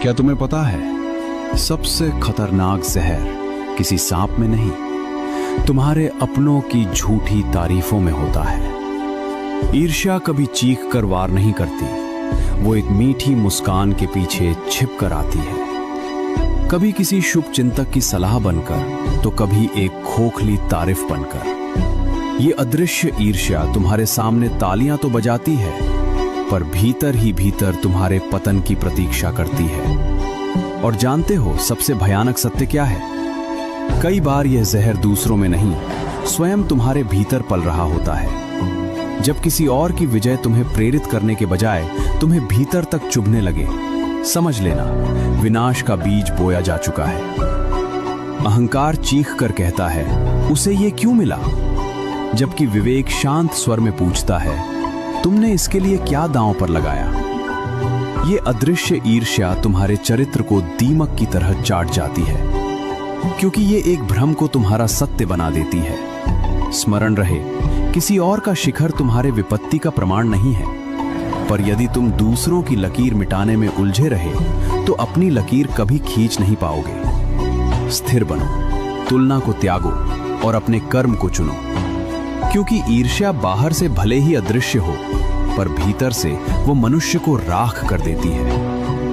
क्या तुम्हें पता है, सबसे खतरनाक जहर किसी सांप में नहीं, तुम्हारे अपनों की झूठी तारीफों में होता है। ईर्ष्या कभी चीख कर वार नहीं करती, वो एक मीठी मुस्कान के पीछे छिप कर आती है। कभी किसी शुभ चिंतक की सलाह बनकर, तो कभी एक खोखली तारीफ बनकर। ये अदृश्य ईर्ष्या तुम्हारे सामने तालियां तो बजाती है, पर भीतर ही भीतर तुम्हारे पतन की प्रतीक्षा करती है। और जानते हो सबसे भयानक सत्य क्या है? कई बार यह जहर दूसरों में नहीं, स्वयं तुम्हारे भीतर पल रहा होता है। जब किसी और की विजय तुम्हें प्रेरित करने के बजाय तुम्हें भीतर तक चुभने लगे, समझ लेना विनाश का बीज बोया जा चुका है। अहंकार चीख कर कहता है, उसे ये क्यों मिला? जबकि विवेक शांत स्वर में पूछता है, तुमने इसके लिए क्या दांव पर लगाया? ये अदृश्य ईर्ष्या तुम्हारे चरित्र को दीमक की तरह चाट जाती है, क्योंकि ये एक भ्रम को तुम्हारा सत्य बना देती है। स्मरण रहे, किसी और का शिखर तुम्हारे विपत्ति का प्रमाण नहीं है, पर यदि तुम दूसरों की लकीर मिटाने में उलझे रहे, तो अपनी लकीर कभी खींच नहीं पाओगे। स्थिर बनो, तुलना को त्यागो और अपने कर्म को चुनो, क्योंकि ईर्ष्या बाहर से भले ही अदृश्य हो, पर भीतर से वो मनुष्य को राख कर देती है।